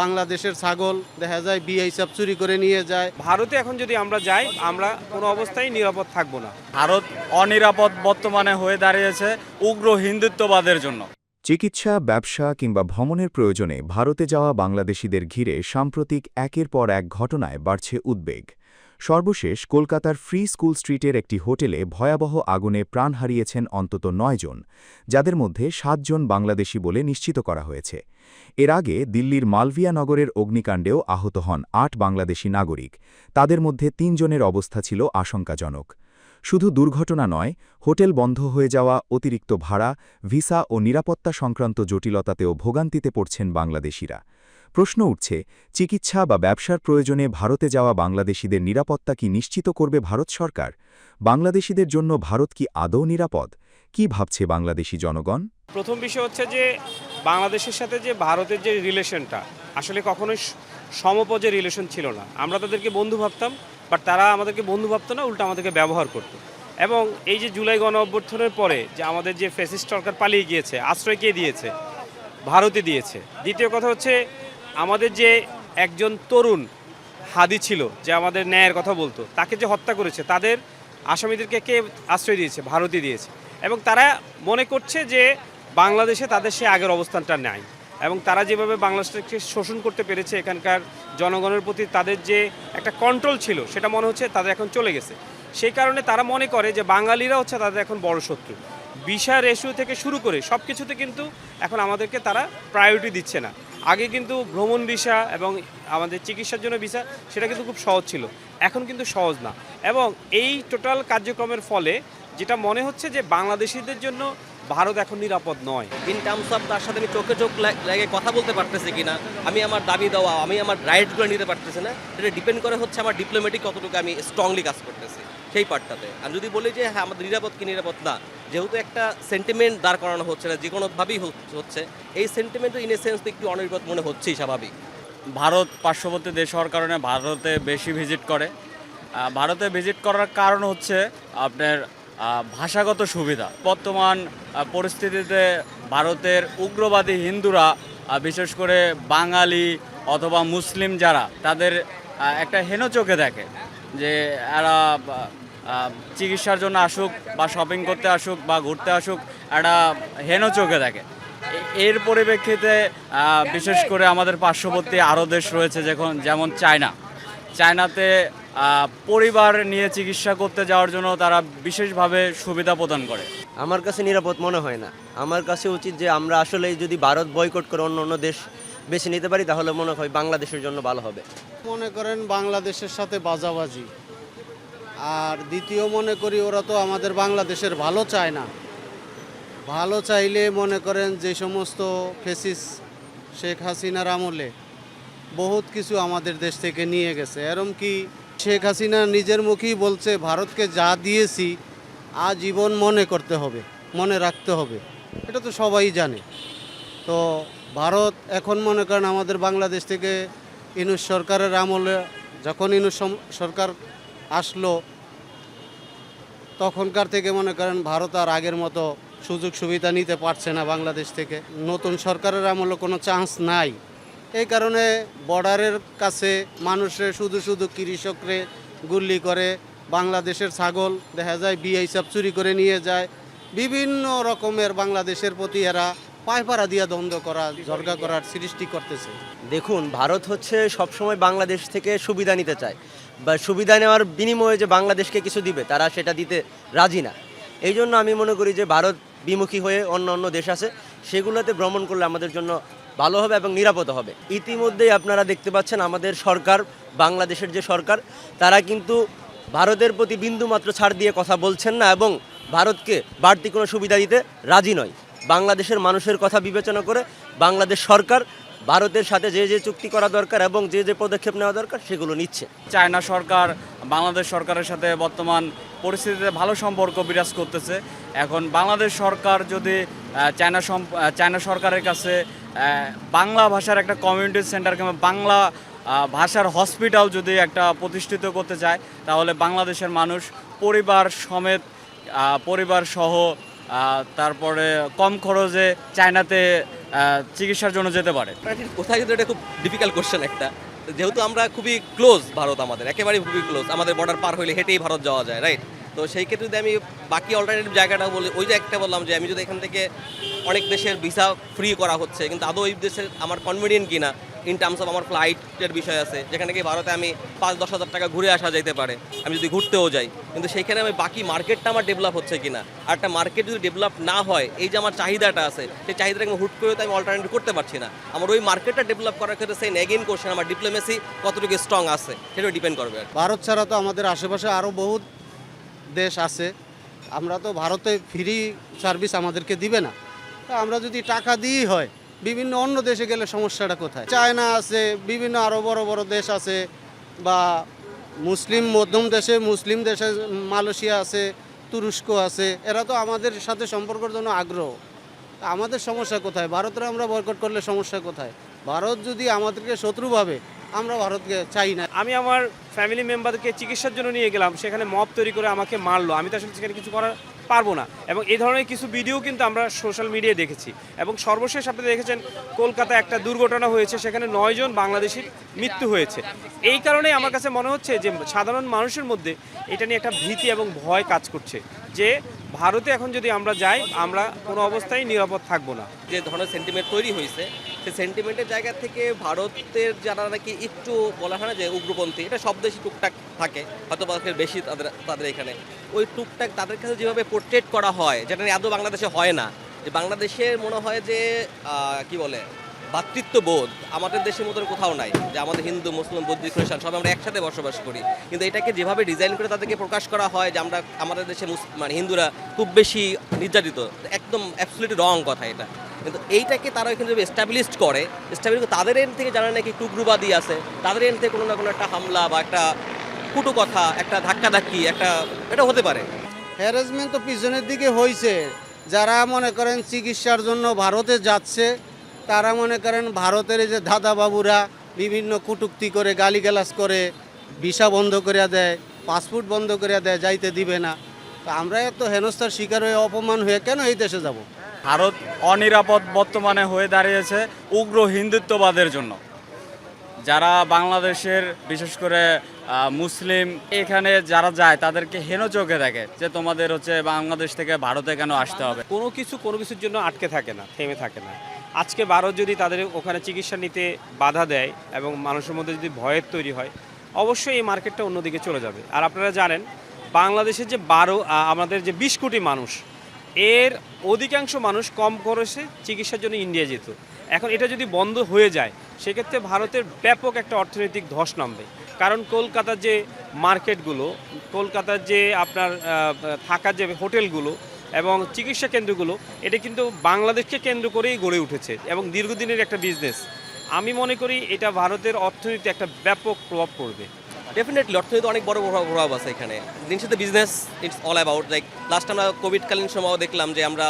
বাংলাদেশের ছাগল দেখা যায় বিএসএফ চুরি করে নিয়ে যায়। ভারতে এখন যদি আমরা যাই, আমরা কোনো অবস্থায় নিরাপদ থাকবো না। ভারত অনিরাপদ বর্তমানে হয়ে দাঁড়িয়েছে উগ্র হিন্দুত্ববাদের জন্য। চিকিৎসা, ব্যবসা কিংবা ভ্রমণের প্রয়োজনে ভারতে যাওয়া বাংলাদেশিদের ঘিরে সাম্প্রতিক একের পর এক ঘটনায় বাড়ছে উদ্বেগ। সর্বশেষ কলকাতার ফ্রি স্কুল স্ট্রিটের একটি হোটেলে ভয়াবহ আগুনে প্রাণ হারিয়েছেন অন্তত ৯ জন, যাদের মধ্যে ৭ জন বাংলাদেশি বলে নিশ্চিত করা হয়েছে। এর আগে দিল্লির মালভিয়া নগরের অগ্নিকাণ্ডেও আহত হন ৮ বাংলাদেশি নাগরিক। তাদের মধ্যে ৩ জনের অবস্থা ছিল আশঙ্কাজনক। শুধু দুর্ঘটনা নয়, হোটেল বন্ধ হয়ে যাওয়া, অতিরিক্ত ভাড়া, ভিসা ও নিরাপত্তা সংক্রান্ত জটিলতাতেও ভোগান্তিতে পড়ছেন বাংলাদেশিরা। প্রশ্ন উঠছে, চিকিৎসা বা ব্যবসার প্রয়োজনে ভারতে যাওয়া বাংলাদেশিদের নিরাপত্তা কি নিশ্চিত করবে ভারত সরকার? বাংলাদেশিদের জন্য ভারত কি আদৌ নিরাপদ? কি ভাবছে বাংলাদেশি জনগণ? প্রথম বিষয় হচ্ছে যে বাংলাদেশের সাথে যে ভারতের যে রিলেশনটা আসলে কখনোই সমপর্যায়ের রিলেশন ছিল না। আমরা তাদেরকে বন্ধু ভাবতাম, বাট তারা আমাদেরকে বন্ধু ভাবতো না, উল্টো আমাদেরকে ব্যবহার করতো। এবং এই যে জুলাই গণ অভ্যুত্থানের পরে যে আমাদের যে ফ্যাসিস্ট সরকার পালিয়ে গিয়েছে, আশ্রয় কে দিয়েছে? ভারতে দিয়েছে। দ্বিতীয় কথা হচ্ছে আমাদের যে একজন তরুণ হাদি ছিল, যে আমাদের ন্যায়ের কথা বলতো, তাকে যে হত্যা করেছে, তাদের আসামিদেরকে কে আশ্রয় দিয়েছে? ভারতই দিয়েছে। এবং তারা মনে করছে যে বাংলাদেশে তাদের সে আগের অবস্থানটা নাই, এবং তারা যেভাবে বাংলাদেশকে শোষণ করতে পেরেছে, এখানকার জনগণের প্রতি তাদের যে একটা কন্ট্রোল ছিল, সেটা মনে হচ্ছে তাদের এখন চলে গেছে। সেই কারণে তারা মনে করে যে বাঙালিরা হচ্ছে তাদের এখন বড় শত্রু। ভিসা রেশিও থেকে শুরু করে সব কিছুতে কিন্তু এখন আমাদেরকে তারা প্রায়োরিটি দিচ্ছে না। আগে কিন্তু ভ্রমণ ভিসা এবং আমাদের চিকিৎসার জন্য ভিসা, সেটা কিন্তু খুব সহজ ছিল, এখন কিন্তু সহজ না। এবং এই টোটাল কার্যক্রমের ফলে যেটা মনে হচ্ছে যে বাংলাদেশিদের জন্য ভারত এখন নিরাপদ নয়। ইন টার্মস অফ তার সাথে আমি চোখে চোখ লাগে কথা বলতে পারতেছি কিনা, আমি আমার দাবি দেওয়া, আমি আমার রাইটসগুলো নিতে পারতেছি না, এটা ডিপেন্ড করে হচ্ছে আমার ডিপ্লোম্যাটিক কতটুকু আমি স্ট্রংলি কাজ করতেছি সেই পার্টটাতে। আর যদি বলি যে হ্যাঁ আমাদের নিরাপদ কি নিরাপদ না, যেহেতু একটা সেন্টিমেন্ট দাঁড় করানো হচ্ছে না, যে কোনোভাবেই হচ্ছে, এই সেন্টিমেন্টও ইন এ সেন্স একটু অনিরাপদ মনে হচ্ছেই স্বাভাবিক। ভারত পার্শ্ববর্তী দেশ হওয়ার কারণে ভারতে বেশি ভিজিট করে। ভারতে ভিজিট করার কারণ হচ্ছে আপনার ভাষাগত সুবিধা। বর্তমান পরিস্থিতিতে ভারতের উগ্রবাদী হিন্দুরা, বিশেষ করে বাঙালি অথবা মুসলিম যারা, তাদের একটা হেন চোখে দেখে যে এরা চিকিৎসার জন্য আসুক বা শপিং করতে আসুক বা ঘুরতে আসুক, একটা হেন চোখে দেখে। এর পরিপ্রেক্ষিতে বিশেষ করে আমাদের পার্শ্ববর্তী আরও দেশ রয়েছে, যেমন চায়নাতে পরিবার নিয়ে চিকিৎসা করতে যাওয়ার জন্য তারা বিশেষভাবে সুবিধা প্রদান করে। আমার কাছে নিরাপদ মনে হয় না। আমার কাছে উচিত যে আমরা আসলে যদি ভারত বয়কট করে অন্য অন্য দেশ বেছে নিতে পারি, তাহলে মনে হয় বাংলাদেশের জন্য ভালো হবে। মনে করেন বাংলাদেশের সাথে বাজাবাজি। আর দ্বিতীয় মনে করি ওরা তো আমাদের বাংলাদেশের ভালো চায় না। ভালো চাইলে মনে করেন যে সমস্ত ফেসিস শেখ হাসিনার আমলে বহুত কিছু আমাদের দেশ থেকে নিয়ে গেছে। এরকম শেখ হাসিনা নিজের মুখেই বলছে, ভারতকে যা দিয়েছি আজীবন মনে করতে হবে, মনে রাখতে হবে। এটা তো সবাই জানে। তো ভারত এখন মনে করেন আমাদের বাংলাদেশ থেকে ইউনূস সরকারের আমলে, যখন ইউনূস সরকার আসলো তখনকার থেকে মনে করেন ভারত আর আগের মতো সুযোগ সুবিধা নিতে পারছে না বাংলাদেশ থেকে। নতুন সরকারের আমলে কোনো চান্স নাই। এই কারণে বর্ডারের কাছে মানুষের শুধু কৃষকরে গুল্লি করে, বাংলাদেশের ছাগল দেখা যায় বিএসএফ চুরি করে নিয়ে যায়। বিভিন্ন রকমের বাংলাদেশের প্রতি এরা পায়পাড়া দিয়ে দ্বন্দ্ব করা, ঝরগা করার সৃষ্টি করতেছে। দেখুন, ভারত হচ্ছে সবসময় বাংলাদেশ থেকে সুবিধা নিতে চায়, বা সুবিধা নেওয়ার বিনিময়ে যে বাংলাদেশকে কিছু দিবে, তারা সেটা দিতে রাজি না। এই জন্য আমি মনে করি যে ভারত বিমুখী হয়ে অন্য অন্য দেশ আছে, সেগুলোতে ভ্রমণ করলে আমাদের জন্য ভালো হবে এবং নিরাপদ হবে। ইতিমধ্যেই আপনারা দেখতে পাচ্ছেন আমাদের সরকার, বাংলাদেশের যে সরকার, তারা কিন্তু ভারতের প্রতি বিন্দুমাত্র ছাড় দিয়ে কথা বলছেন না এবং ভারতকে বাড়তি কোনো সুবিধা দিতে রাজি নয়। বাংলাদেশের মানুষের কথা বিবেচনা করে বাংলাদেশ সরকার ভারতের সাথে যে যে চুক্তি করা দরকার এবং যে যে পদক্ষেপ নেওয়া দরকার সেগুলো নিচ্ছে। চায়না সরকার বাংলাদেশ সরকারের সাথে বর্তমান পরিস্থিতিতে ভালো সম্পর্ক বিরাজ করতেছে। এখন বাংলাদেশ সরকার যদি চায়না সরকারের কাছে বাংলা ভাষার একটা কমিউনিটি সেন্টার কিংবা বাংলা ভাষার হসপিটাল যদি একটা প্রতিষ্ঠিত করতে চায়, তাহলে বাংলাদেশের মানুষ পরিবার সমেত, পরিবার সহ, তারপরে কম খরচে চায়নাতে চিকিৎসার জন্য যেতে পারে? কোথায় কিন্তু এটা খুব ডিফিকাল্ট কোশ্চেন একটা, যেহেতু আমরা খুবই ক্লোজ, ভারত আমাদের একেবারেই খুবই ক্লোজ, আমাদের বর্ডার পার হইলে হেঁটেই ভারত যাওয়া যায়, রাইট? তো সেই ক্ষেত্রে যদি আমি বাকি অল্টারনেটিভ জায়গাটা বলি, ওই যে একটা বললাম যে আমি যদি এখান থেকে অনেক দেশের ভিসা ফ্রি করা হচ্ছে, কিন্তু আদৌ ওই দেশের আমার কনভিনিয়েন্ট কিনা ইন টার্মস অফ আমার ফ্লাইটের বিষয় আছে, যেখানে কি ভারতে আমি 5-10 হাজার টাকা ঘুরে আসা যেতে পারে আমি যদি ঘুরতেও যাই, কিন্তু সেইখানে আমি বাকি মার্কেটটা আমার ডেভেলপ হচ্ছে কিনা। আর একটা মার্কেট যদি ডেভেলপ না হয়, এই যে আমার চাহিদাটা আছে, সেই চাহিদাটাকে আমি হুট করে তো আমি অল্টারনেটিভ করতে পারছি না। আমার ওই মার্কেটটা ডেভেলপ করার ক্ষেত্রে সেই এগেইন কোশ্চেন আমার ডিপ্লোমেসি কতটুকু স্ট্রং আছে সেটা ডিপেন্ড করবে। ভারত ছাড়া তো আমাদের আশেপাশে আরও বহুত দেশ আছে, আমরা তো ভারতে ফ্রি সার্ভিস আমাদেরকে দিবে না। তা আমরা যদি টাকা দিই হয়, বিভিন্ন অন্য দেশে গেলে সমস্যাটা কোথায়? চায়না আছে, বিভিন্ন আরও বড় বড় দেশ আছে, বা মুসলিম মধ্যম মুসলিম দেশে মালয়েশিয়া আছে, তুরস্ক আছে, এরা তো আমাদের সাথে সম্পর্কের জন্য আগ্রহ। তা আমাদের সমস্যা কোথায়? ভারতের আমরা বয়কট করলে সমস্যা কোথায়? ভারত যদি আমাদেরকে শত্রু ভাবে, আমরা ভারতকে চাই না। আমি আমার ফ্যামিলি মেম্বারকে চিকিৎসার জন্য নিয়ে গেলাম, সেখানে মব তৈরি করে আমাকে মারলো, আমি তো আসলে সেখানে কিছু করার পারবো না। এবং এই ধরনের কিছু ভিডিও কিন্তু আমরা সোশ্যাল মিডিয়ায় দেখেছি। এবং সর্বশেষ আপনারা দেখেছেন কলকাতায় একটা দুর্ঘটনা হয়েছে, সেখানে 9 জন বাংলাদেশির মৃত্যু হয়েছে। এই কারণেই আমার কাছে মনে হচ্ছে যে সাধারণ মানুষের মধ্যে এটা নিয়ে একটা ভীতি এবং ভয় কাজ করছে যে ভারতে এখন যদি আমরা যাই, আমরা কোনো অবস্থায় নিরাপদ থাকবো না। যে ধরনের সেন্টিমেন্ট তৈরি হয়েছে, সেই সেন্টিমেন্টের জায়গা থেকে ভারতের যারা নাকি একটু বলা হয় না যে উগ্রপন্থী, এটা সব দেশই টুকটাক থাকে, হয়তো বেশি তাদের এখানে ওই টুকটাক তাদের কাছে যেভাবে পোর্ট্রেট করা হয়, যেটা নিয়ে আদৌ বাংলাদেশে হয় না। যে বাংলাদেশের মনে হয় যে কি বলে ভ্রাতৃত্ববোধ আমাদের দেশের মতন কোথাও নাই, যে আমাদের হিন্দু মুসলিম বৌদ্ধ খ্রিস্টান সব আমরা একসাথে বসবাস করি, কিন্তু এটাকে যেভাবে ডিজাইন করে তাদেরকে প্রকাশ করা হয় যে আমরা আমাদের দেশে মানে হিন্দুরা খুব বেশি নির্যাতিত, একদম অ্যাবসলিউটলি রং কথা এটা। কিন্তু এইটাকে তারা এখানে যদি এস্টাবলিশ করে, তাদের এন্ড থেকে যারা নাকি টুকরুবাদী আছে, তাদের এন্ড থেকে কোনো না কোনো একটা হামলা বা একটা কুটু কথা, একটা ধাক্কাধাক্কি, এটা হতে পারে। হ্যারাসমেন্ট তো পিছনের দিকে হয়েছে। যারা মনে করেন চিকিৎসার জন্য ভারতে যাচ্ছে, তারা মনে করেন ভারতের এই যে দাদা বাবুরা বিভিন্ন কটূক্তি করে, গালিগালাজ করে, ভিসা বন্ধ করে দেয়, পাসপোর্ট বন্ধ করে দেয়, যাইতে দিবে না। তো আমরা এত হেনস্থার শিকার হয়ে, অপমান হয়ে কেন এই দেশে যাব? ভারত অনিরাপদ বর্তমানে হয়ে দাঁড়িয়েছে উগ্র হিন্দুত্ববাদের জন্য। যারা বাংলাদেশের বিশেষ করে মুসলিম এখানে যারা যায়, তাদেরকে হেন চোখে দেখে যে তোমাদের হচ্ছে বাংলাদেশ থেকে ভারতে কেন আসতে হবে। কোনো কিছুর জন্য আটকে থাকে না, থেমে থাকে না। আজকে ভারত যদি তাদের ওখানে চিকিৎসা নিতে বাধা দেয় এবং মানুষের মধ্যে যদি ভয়ের তৈরি হয়, অবশ্যই এই মার্কেটটা অন্যদিকে চলে যাবে। আর আপনারা জানেন বাংলাদেশের যে আমাদের যে 20 কোটি মানুষ, এর অধিকাংশ মানুষ কম খরচে চিকিৎসার জন্য ইন্ডিয়া যেত। এখন এটা যদি বন্ধ হয়ে যায়, সেক্ষেত্রে ভারতের ব্যাপক একটা অর্থনৈতিক ধস নামবে। কারণ কলকাতার যে মার্কেটগুলো, কলকাতার যে আপনার থাকার যে হোটেলগুলো এবং চিকিৎসা কেন্দ্রগুলো, এটা কিন্তু বাংলাদেশকে কেন্দ্র করেই গড়ে উঠেছে এবং দীর্ঘদিনের একটা বিজনেস। আমি মনে করি এটা ভারতের অর্থনীতিতে একটা ব্যাপক প্রভাব পড়বে। ডেফিনেটলি অর্থনীতি অনেক বড় প্রভাব আছে এখানে। দিন শেষে business it's all about, like last আমরা কোভিডকালীন সময় দেখলাম যে আমরা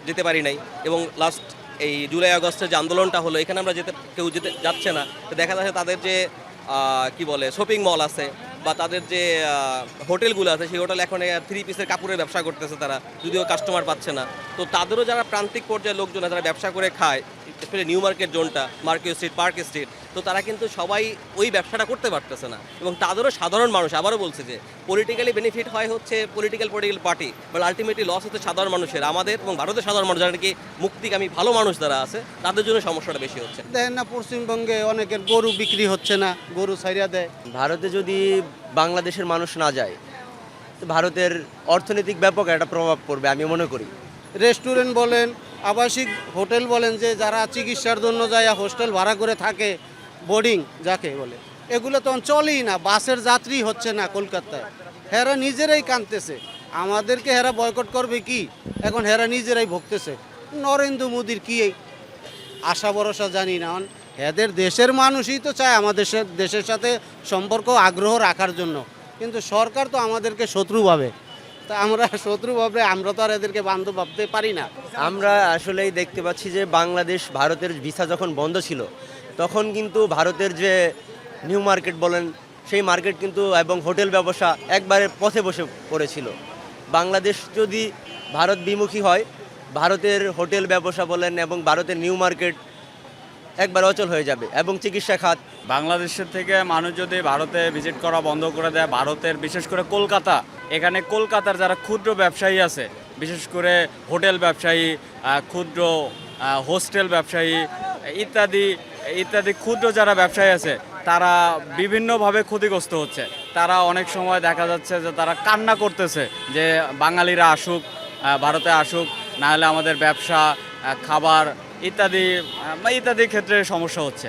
যেতে পারি নাই, এবং লাস্ট এই জুলাই আগস্টের যে আন্দোলনটা হলো, এখানে আমরা কেউ যাচ্ছে না। তো দেখা যাচ্ছে তাদের যে কি বলে শপিং মল আছে বা তাদের যে হোটেলগুলো আছে, সেই হোটেল এখন 3 পিসের কাপড়ের ব্যবসা করতেছে তারা, যদিও কাস্টমার পাচ্ছে না। তো তাদেরও যারা প্রান্তিক পর্যায়ের লোকজন যারা ব্যবসা করে খায়, স্পেশালি নিউ মার্কেট জোনটা, মার্কেট স্ট্রিট, পার্ক স্ট্রিট, তো তারা কিন্তু সবাই ওই ব্যবসাটা করতে পারতেছে না। এবং তাদেরও সাধারণ মানুষ, আবারও বলছে যে পলিটিক্যালি বেনিফিট হয় হচ্ছে political party, but ultimately loss হচ্ছে সাধারণ মানুষের, আমাদের এবং ভারতের সাধারণ মানুষ যারা নাকি মুক্তিকামী ভালো মানুষ যারা আছে, তাদের জন্য সমস্যাটা বেশি হচ্ছে। দেখেন না, পশ্চিমবঙ্গে অনেকের গরু বিক্রি হচ্ছে না, গরু ছাইড়া দেয়। ভারতে যদি বাংলাদেশের মানুষ না যায়, তো ভারতের অর্থনৈতিক ব্যাপক একটা প্রভাব পড়বে আমি মনে করি। রেস্টুরেন্ট বলেন, আবাসিক হোটেল বলেন, যে যারা চিকিৎসার জন্য যায় হোস্টেল ভাড়া করে থাকে, বোর্ডিং যাকে বলে, এগুলো তখন চলেই না। বাসের যাত্রী হচ্ছে না কলকাতায়। হেরা নিজেরাই কাঁদতেছে, আমাদেরকে হেরা বয়কট করবে কি? এখন হেরা নিজেরাই ভুগতেছে। নরেন্দ্র মোদীর কি আশা ভরসা জানি না। এদের দেশের মানুষই তো চায় আমাদের দেশের সাথে সম্পর্ক আগ্রহ রাখার জন্য, কিন্তু সরকার তো আমাদেরকে শত্রু ভাবে। তা আমরা শত্রু ভাবে, আমরা তো আর এদেরকে বান্ধব ভাবতে পারি না। আমরা আসলেই দেখতে পাচ্ছি যে বাংলাদেশ ভারতের ভিসা যখন বন্ধ ছিল, তখন কিন্তু ভারতের যে নিউ মার্কেট বলেন, সেই মার্কেট কিন্তু এবং হোটেল ব্যবসা একবারে পথে বসে পড়েছিল। বাংলাদেশ যদি ভারত বিমুখী হয়, ভারতের হোটেল ব্যবসা বলেন এবং ভারতের নিউ মার্কেট একবার অচল হয়ে যাবে এবং চিকিৎসা খাত। বাংলাদেশের থেকে মানুষ যদি ভারতে ভিজিট করা বন্ধ করে দেয়, ভারতের বিশেষ করে কলকাতা, এখানে কলকাতার যারা ক্ষুদ্র ব্যবসায়ী আছে, বিশেষ করে হোটেল ব্যবসায়ী, ক্ষুদ্র হোস্টেল ব্যবসায়ী ইত্যাদি ইত্যাদি ক্ষুদ্র যারা ব্যবসায়ী আছে, তারা বিভিন্নভাবে ক্ষতিগ্রস্ত হচ্ছে। তারা অনেক সময় দেখা যাচ্ছে যে তারা কান্না করতেছে যে বাঙালিরা আসুক, ভারতে আসুক, না হলে আমাদের ব্যবসা, খাবার ইত্যাদি ইত্যাদি ক্ষেত্রে সমস্যা হচ্ছে।